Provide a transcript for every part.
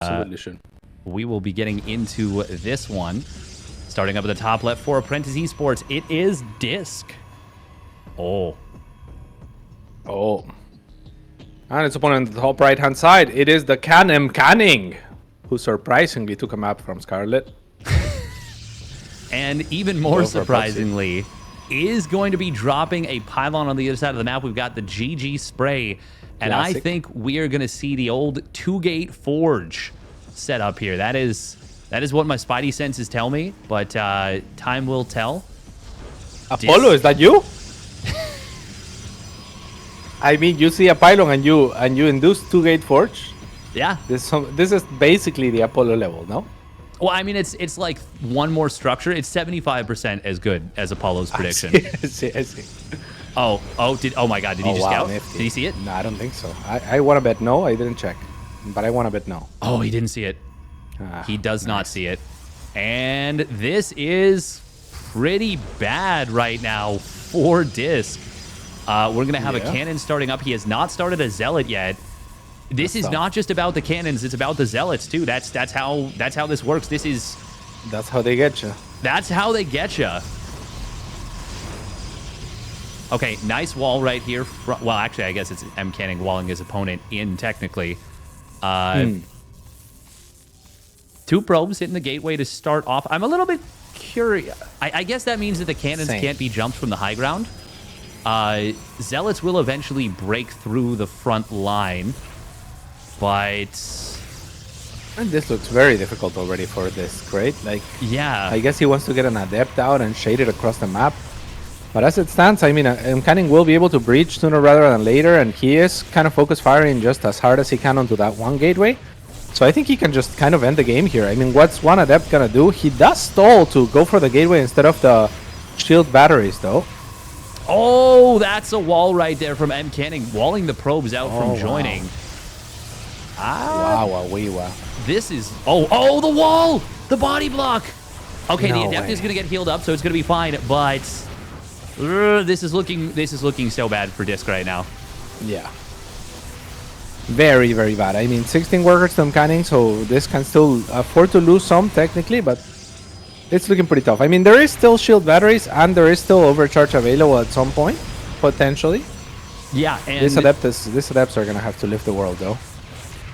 Absolutely should. We will be getting into this one. Starting up at the top left for Apprentice Esports, it is DisK. Oh. And its opponent on the top right-hand side, it is the MCanning, who surprisingly took a map from Scarlet. And even more surprisingly, is going to be dropping a pylon on the other side of the map. We've got the GG spray. And Classic. I think we are going to see the old two-gate forge set up here. That is what my spidey senses tell me, but time will tell. Apollo, is that you? I mean, you see a pylon and you induce two-gate forge. Yeah. This is basically the Apollo level, no? Well, I mean, it's like one more structure. It's 75% as good as Apollo's prediction. I see. Oh my God, did he just scout? Nifty. Did he see it? No, I don't think so. I want to bet no. I didn't check, but I want to bet no. Oh, he didn't see it. He does not see it. And this is pretty bad right now for DisK. We're going to have a cannon starting up. He has not started a zealot yet. This is not just about the cannons. It's about the zealots, too. That's how this works. That's how they get you. That's how they get you. Okay, nice wall right here. Well, actually, I guess it's MCanning walling his opponent in, technically. Two probes hitting the gateway to start off. I'm a little bit curious. I guess that means that the cannons can't be jumped from the high ground. Zealots will eventually break through the front line, but... And this looks very difficult already for DisK, right? Like, yeah. I guess he wants to get an adept out and shade it across the map. But as it stands, I mean, MCanning will be able to breach sooner rather than later, and he is kind of focus firing just as hard as he can onto that one gateway. So I think he can just kind of end the game here. I mean, what's one adept gonna do? He does stall to go for the gateway instead of the shield batteries, though. Oh, that's a wall right there from MCanning, walling the probes out from joining. Wow. This is... Oh, the wall! The body block! Okay, the adept is going to get healed up, so it's going to be fine, but... this is looking so bad for DisK right now. Yeah. Very, very bad. I mean, 16 workers to MCanning, so this can still afford to lose some, technically, but it's looking pretty tough. I mean, there is still shield batteries, and there is still overcharge available at some point, potentially. Yeah, and... These adepts are going to have to lift the world, though.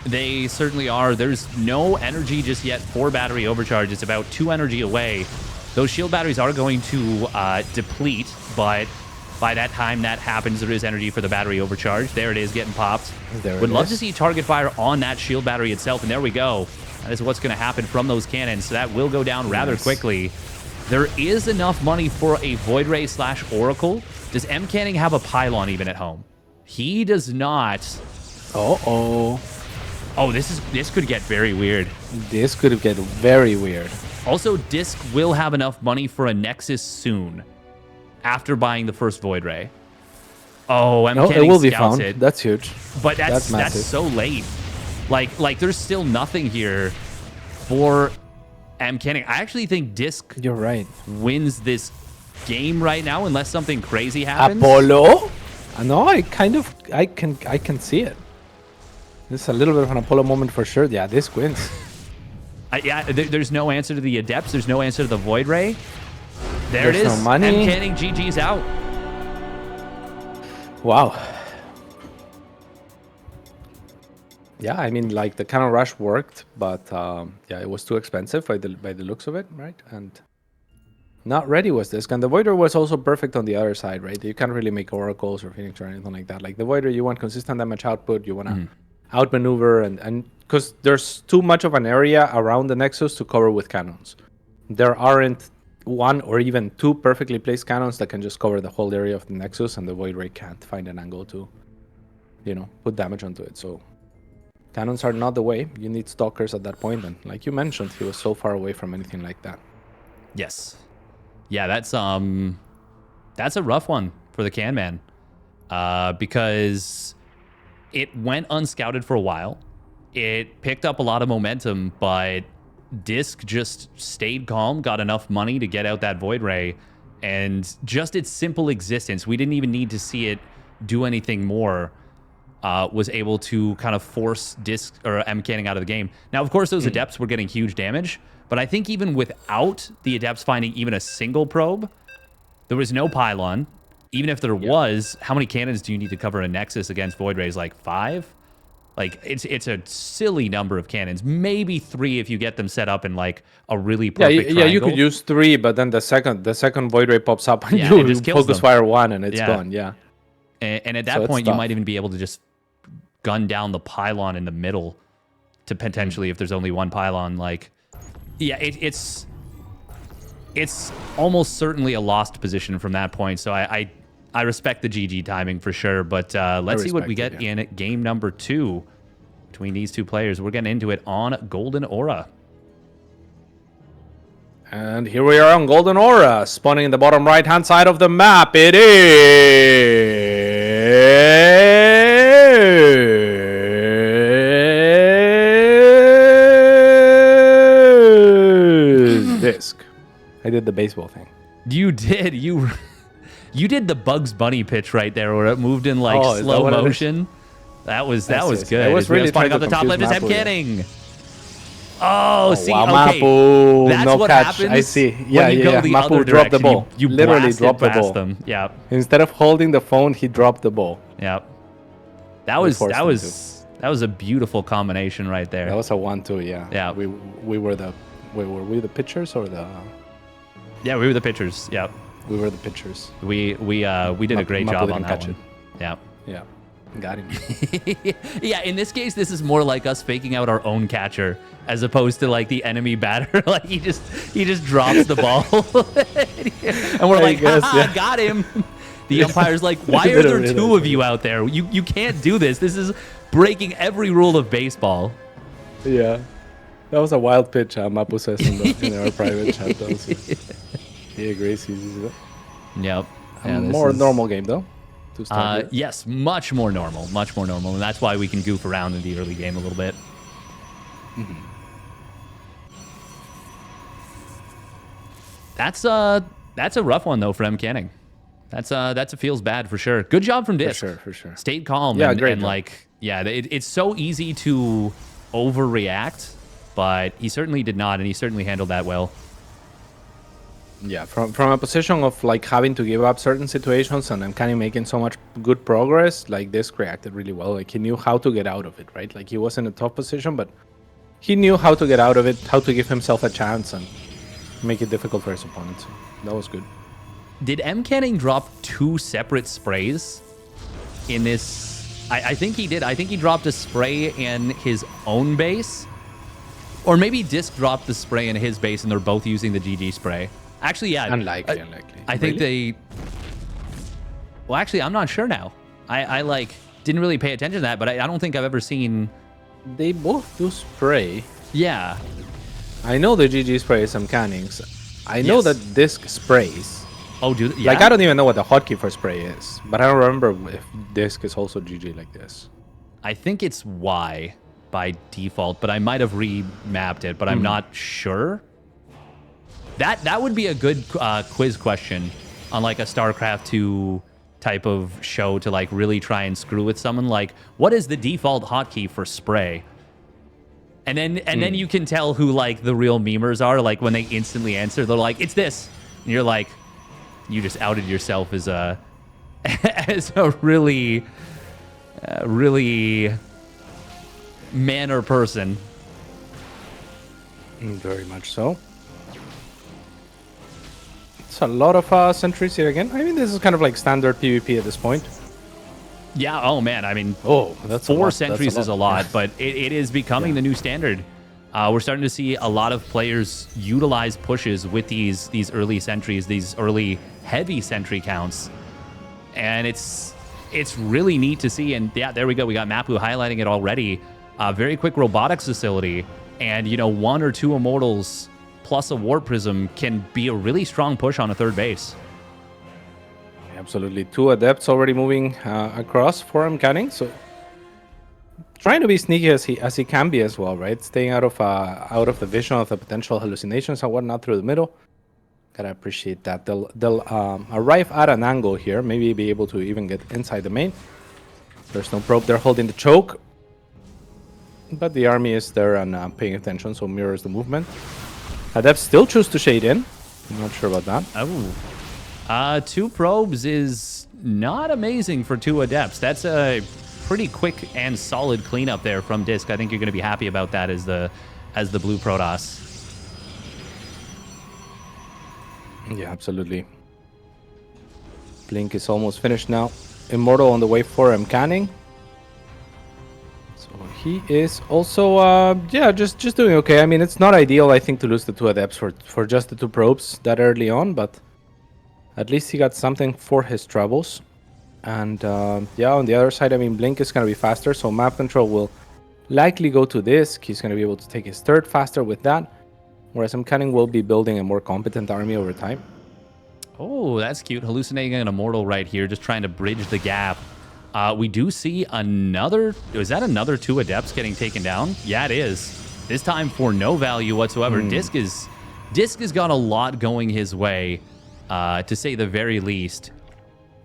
They certainly are. There's no energy just yet for battery overcharge. It's about 2 energy away. Those shield batteries are going to deplete, but by that time that happens, there is energy for the battery overcharge. There it is, getting popped. Would love to see target fire on that shield battery itself, and there we go. That is what's going to happen from those cannons, so that will go down rather quickly. There is enough money for a Void Ray / Oracle. Does MCanning have a pylon even at home? He does not. Oh, this could get very weird. This could get very weird. Also, DisK will have enough money for a Nexus soon, after buying the first Void Ray. Oh, MCanning it will be scouts found. it. That's huge. But that's so late. Like there's still nothing here for MCanning. I actually think DisK You're right. wins this game right now unless something crazy happens. Apollo? No, I can see it. This is a little bit of an Apollo moment for sure. Yeah, DisK wins. Yeah, there's no answer to the Adepts. There's no answer to the Void Ray. There's no money. MCanning GG's out. Wow. Yeah, I mean, like, the cannon rush worked, but yeah, it was too expensive by the looks of it, right? And not ready was DisK. And the Voider was also perfect on the other side, right? You can't really make oracles or Phoenix or anything like that. Like, the Voider, you want consistent damage output, you want to outmaneuver, and because there's too much of an area around the Nexus to cover with cannons. There aren't 1 or even 2 perfectly placed cannons that can just cover the whole area of the Nexus, and the Void Ray can't find an angle to, put damage onto it. So cannons are not the way. You need stalkers at that point, and like you mentioned, he was so far away from anything like that. Yes. Yeah, that's a rough one for the Can Man. Because it went unscouted for a while. It picked up a lot of momentum, but DisK just stayed calm, got enough money to get out that Void Ray, and just its simple existence. We didn't even need to see it do anything more. was able to kind of force DisK or MCanning out of the game. Now, of course, those Adepts were getting huge damage, but I think even without the Adepts finding even a single probe, there was no pylon. Even if there was, how many cannons do you need to cover a Nexus against Void Rays? Like 5? Like, it's a silly number of cannons. Maybe 3 if you get them set up in, like, a really perfect triangle. You could use 3, but then the second Void Ray pops up and and you just kills focus them. fire 1 and it's gone, And at that point, you might even be able to just gun down the pylon in the middle to potentially, if there's only one pylon, like... Yeah, it's almost certainly a lost position from that point, so I respect the GG timing for sure, but let's see what we get in game number 2 between these two players. We're getting into it on Golden Aura. And here we are on Golden Aura, spawning in the bottom right-hand side of the map. It is DisK. I did the baseball thing. You did. You did the Bugs Bunny pitch right there, where it moved in like slow motion. That was good. I was really spawning trying up to the top left is confuse MCanning. Oh, see, wow, okay. Mapu, That's no what catch. happens. I see. When Yeah, you go the Mapu other dropped the direction, ball. You literally blast dropped the past ball. them. Yeah. Instead of holding the phone, he dropped the ball. Yeah. That was a beautiful combination right there. That was a 1-2. Yeah. Yeah. We were the the pitchers or the? Yeah, we were the pitchers. Yeah. We were the pitchers. We did a great job on that one. Yeah. Yeah. Got him. Yeah, in this case, this is more like us faking out our own catcher as opposed to like the enemy batter. Like he just drops the ball, and we're like, got him. The umpire's like, why are there 2 of you out there? You can't do this. This is breaking every rule of baseball. Yeah, that was a wild pitch. Mapu says in our private chat. He agrees. He uses it. Yep. Yeah, more normal game though. Yes, much more normal, and that's why we can goof around in the early game a little bit. That's a rough one though for MCanning. That feels bad for sure. Good job from DisK. For sure. Stayed calm. Yeah, and, great. And like, yeah, it's so easy to overreact, but he certainly did not, and he certainly handled that well. Yeah, from a position of like having to give up certain situations and I'm kind of making so much good progress, like DisK reacted really well. Like he knew how to get out of it, right? Like he was in a tough position, but he knew how to get out of it, how to give himself a chance and make it difficult for his opponents. That was good. Did MCanning drop 2 separate sprays in this? I think he did. I think he dropped a spray in his own base. Or maybe DisK dropped the spray in his base and they're both using the GG spray. Actually, yeah. Unlikely. I think they... Well, actually, I'm not sure now. I like didn't really pay attention to that, but I don't think I've ever seen... They both do spray. Yeah. I know the GG spray is MCanning's. I know that DisK sprays. Oh, dude. Yeah? Like, I don't even know what the hotkey for spray is, but I don't remember if DisK is also GG like this. I think it's Y by default, but I might have remapped it, but I'm not sure. That would be a good quiz question on like a StarCraft 2 type of show to like really try and screw with someone. Like, what is the default hotkey for spray? And then you can tell who like the real memers are. Like when they instantly answer, they're like, "It's this," and you're like, you just outed yourself as a really man or person. Very much so. It's a lot of sentries here again. I mean, this is kind of like standard PvP at this point. Yeah, oh man, I mean, that's 4 sentries is a lot, but it is becoming the new standard. We're starting to see a lot of players utilize pushes with these early sentries, these early heavy sentry counts. And it's really neat to see. And yeah, there we go. We got Mapu highlighting it already. Very quick robotics facility. And, 1 or 2 immortals plus a warp prism can be a really strong push on a third base. Absolutely. 2 adepts already moving across for MCanning. So trying to be sneaky as he can be as well, right? Staying out of the vision of the potential hallucinations and whatnot through the middle. Gotta appreciate that. They'll arrive at an angle here, maybe be able to even get inside the main. There's no probe there holding the choke. But the army is there and paying attention, so mirrors the movement. Adepts still choose to shade in. I'm not sure about that. Oh. 2 probes is not amazing for 2 Adepts. That's a pretty quick and solid cleanup there from DisK. I think you're going to be happy about that as the blue Protoss. Yeah, absolutely. Blink is almost finished now. Immortal on the way for MCanning. So he is also, yeah, just doing okay. I mean, it's not ideal, I think, to lose the 2 Adepts for just the 2 probes that early on, but at least he got something for his troubles. And yeah, on the other side, I mean, Blink is going to be faster, so map control will likely go to DisK. He's going to be able to take his third faster with that, whereas MCanning will be building a more competent army over time. Oh, that's cute. Hallucinating an Immortal right here, just trying to bridge the gap. We do see another... Is that another 2 Adepts getting taken down? Yeah, it is. This time for no value whatsoever. DisK has got a lot going his way, to say the very least.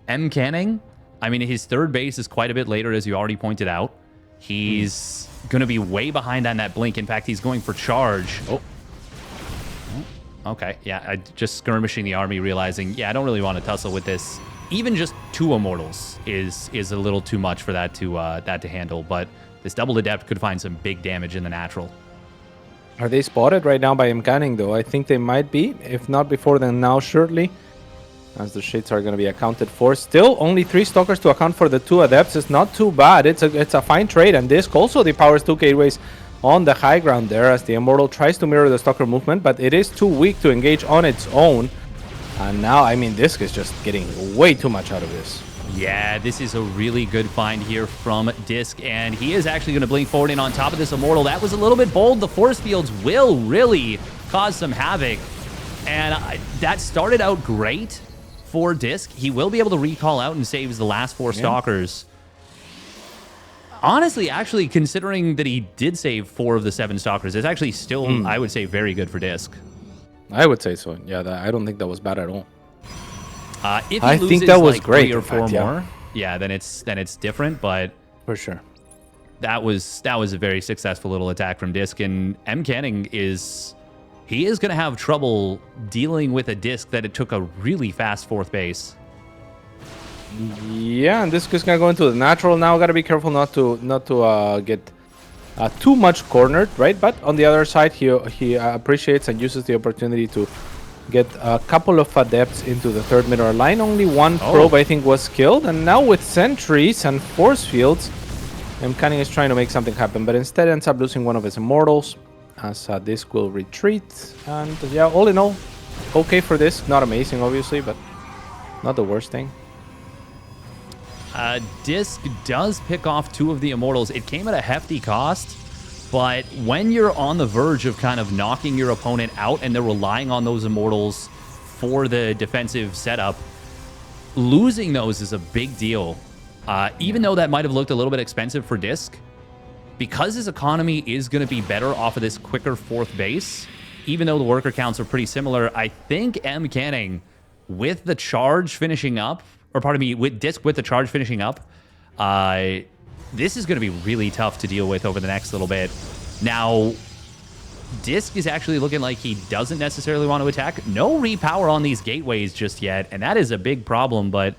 MCanning, I mean, his third base is quite a bit later, as you already pointed out. He's going to be way behind on that Blink. In fact, he's going for charge. Oh. Okay, yeah, I just skirmishing the army, realizing, yeah, I don't really want to tussle with this. Even just 2 Immortals is a little too much for that to handle, but this double Adept could find some big damage in the natural. Are they spotted right now by MCanning, though? I think they might be. If not before, then now, surely. As the shades are going to be accounted for. Still, only 3 Stalkers to account for the 2 Adepts. It's not too bad. It's a fine trade. And DisK also depowers 2 gateways on the high ground there as the Immortal tries to mirror the Stalker movement, but it is too weak to engage on its own. And now, I mean, DisK is just getting way too much out of this. Yeah, this is a really good find here from DisK, and he is actually going to blink forward in on top of this Immortal. That was a little bit bold. The force fields will really cause some havoc, and that started out great for DisK. He will be able to recall out and saves the last 4 Stalkers. Honestly, actually, considering that he did save 4 of the 7 Stalkers, it's actually still, I would say, very good for DisK. I would say so. Yeah, I don't think that was bad at all. If he I loses think that was like great, 3 or 4 fact, yeah. more, yeah, then it's different. But for sure, that was a very successful little attack from DisK, and MCanning is going to have trouble dealing with a DisK that it took a really fast 4th base. Yeah, and DisK is gonna go into the natural now. Got to be careful not to get too much cornered, right? But on the other side, he appreciates and uses the opportunity to get a couple of Adepts into the 3rd middle line. Only 1 probe, I think, was killed, and now with sentries and force fields, MCanning is trying to make something happen, but instead ends up losing one of his Immortals as DisK will retreat. And yeah, all in all, okay for DisK. Not amazing, obviously, but not the worst thing. DisK does pick off 2 of the Immortals. It came at a hefty cost, but when you're on the verge of kind of knocking your opponent out and they're relying on those Immortals for the defensive setup, losing those is a big deal. Even though that might have looked a little bit expensive for DisK, because his economy is going to be better off of this quicker 4th base, even though the worker counts are pretty similar, I think MCanning, with the charge finishing up, or pardon me, with DisK with the charge finishing up, this is going to be really tough to deal with over the next little bit. Now, DisK is actually looking like he doesn't necessarily want to attack. No repower on these gateways just yet, and that is a big problem, but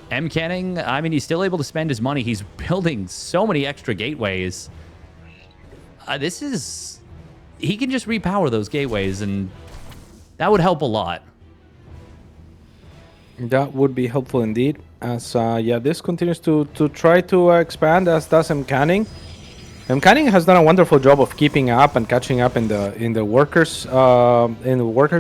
MCanning, I mean, he's still able to spend his money. He's building so many extra gateways. He can just repower those gateways, and that would help a lot. That would be helpful indeed. As yeah, this continues to try to expand, as does MCanning. MCanning has done a wonderful job of keeping up and catching up in the workers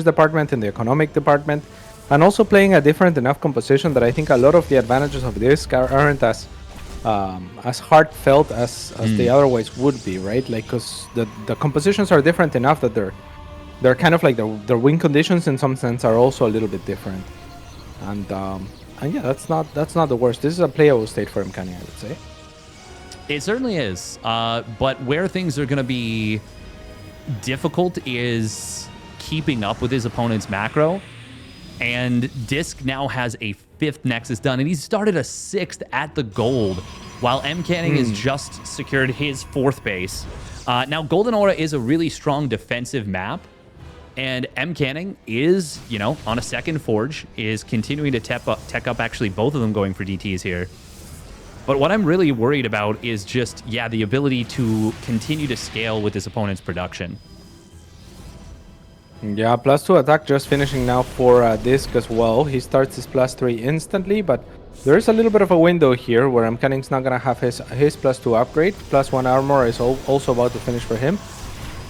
department, in the economic department, and also playing a different enough composition that I think a lot of the advantages of this aren't as heartfelt as they otherwise would be, right? Like, because the compositions are different enough that they're kind of like their win conditions in some sense are also a little bit different. And yeah, that's not the worst. This is a playable state for MCanning, I would say. It certainly is. But where things are going to be difficult is keeping up with his opponent's macro. And DisK now has a 5th Nexus done, and he started a 6th at the gold. while MCanning has just secured his 4th base. Now, Golden Aura is a really strong defensive map, and MCanning is, you know, on a second forge, is continuing to tech up actually both of them going for DTs here. But what I'm really worried about is just, yeah, the ability to continue to scale with his opponent's production. Yeah, +2 attack just finishing now for DisK as well. He starts his +3 instantly, but there is a little bit of a window here where MCanning's not going to have his +2 upgrade. +1 armor is also about to finish for him.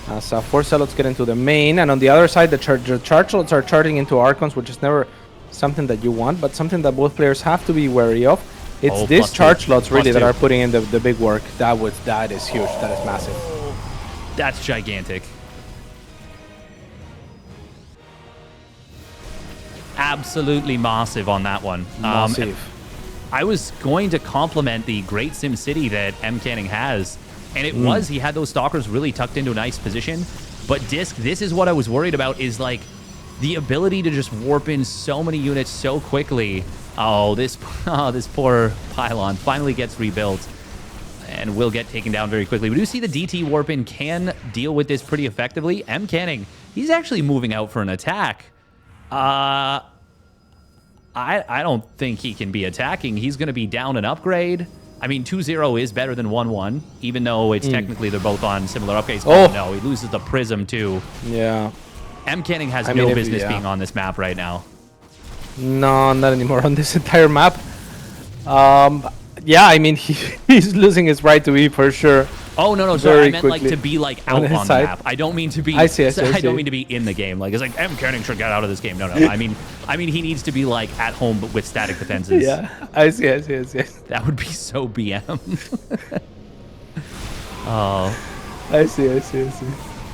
As 4 Zealots get into the main, and on the other side, the charge lots are charging into Archons, which is never something that you want, but something that both players have to be wary of. It's these charge lots really that are putting in the big work. That is huge. That is massive. That's gigantic. Absolutely massive on that one. Massive. I was going to compliment the great Sim City that MCanning has, and it was, he had those Stalkers really tucked into a nice position, but DisK, this is what I was worried about, is like the ability to just warp in so many units so quickly. Oh, this poor pylon finally gets rebuilt and will get taken down very quickly. We do see the DT warp in can deal with this pretty effectively. MCanning, he's actually moving out for an attack. I don't think he can be attacking. He's going to be down an upgrade. I mean, 2-0 is better than 1-1, even though it's technically they're both on similar upgrades. Oh, no, he loses the Prism, too. Yeah. MCanning has no business being on this map right now. No, not anymore on this entire map. Yeah, I mean, he's losing his right to be for sure. Oh, no, sorry. I meant like to be like out on the map. I don't mean to be. I see. I don't mean to be in the game. Like, it's like MCanning should get out of this game. No. I mean he needs to be like at home but with static defenses. Yeah, I see. That would be so BM. Oh. I see.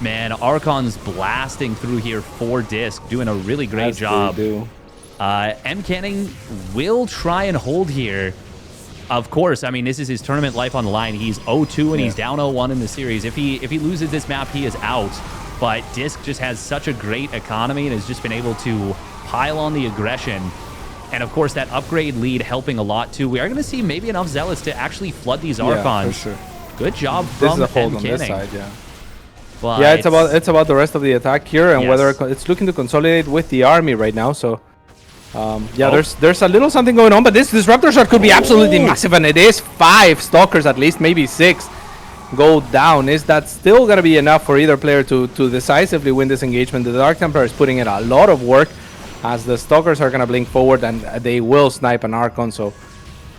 Man, Archon's blasting through here for DisK, doing a really great job. MCanning will try and hold here. Of course, I mean, this is his tournament life on the line. He's 0-2 and he's down 0-1 in the series. If he loses this map, he is out. But DisK just has such a great economy and has just been able to pile on the aggression. And of course, that upgrade lead helping a lot too. We are going to see maybe enough Zealots to actually flood these Archons. Yeah, for sure. Good job from This is a hold on MCanning. this side, yeah. But yeah, it's about the rest of the attack here and whether it's looking to consolidate with the army right now. So. There's a little something going on, but this disruptor shot could be absolutely massive, and it is 5 Stalkers, at least maybe 6 go down. Is that still gonna be enough for either player to decisively win this engagement? The Dark Templar is putting in a lot of work as the Stalkers are gonna blink forward and they will snipe an Archon. So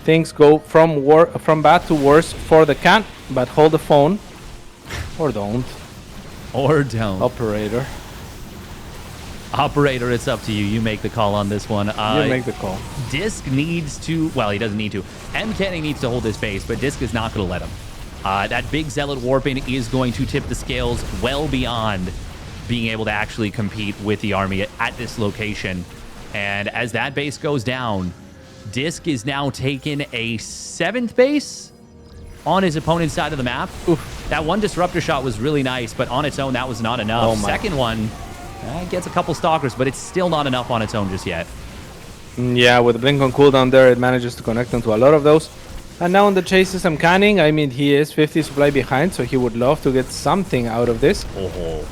things go from bad to worse for the Can, but hold the phone or don't. Operator, it's up to you. You make the call on this one. You make the call. DisK needs to... Well, he doesn't need to. MCanning needs to hold his base, but DisK is not going to let him. That big Zealot warping is going to tip the scales well beyond being able to actually compete with the army at this location. And as that base goes down, DisK is now taking a 7th base on his opponent's side of the map. Oof. That one disruptor shot was really nice, but on its own, that was not enough. Second one... gets a couple Stalkers, but it's still not enough on its own just yet. Yeah, with the blink on cooldown there, it manages to connect onto a lot of those. And now on the chase is MCanning. I mean, he is 50 supply behind, so he would love to get something out of this.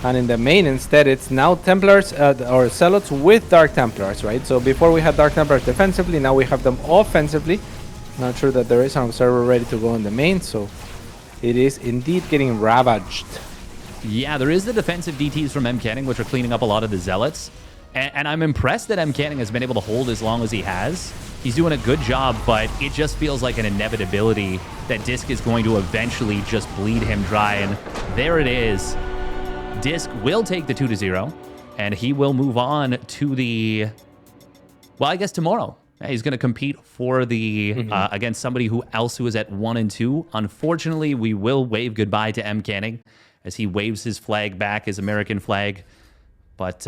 And in the main, instead, it's now Templars or Zealots with Dark Templars, right? So before we had Dark Templars defensively, now we have them offensively. Not sure that there is an observer ready to go in the main, so it is indeed getting ravaged. Yeah, there is the defensive DTs from MCanning, which are cleaning up a lot of the Zealots. And I'm impressed that MCanning has been able to hold as long as he has. He's doing a good job, but it just feels like an inevitability that DisK is going to eventually just bleed him dry. And there it is. DisK will take the 2-0, and he will move on to the... Well, I guess tomorrow. He's going to compete for the against somebody who is at 1-2. Unfortunately, we will wave goodbye to MCanning as he waves his flag back, his American flag. But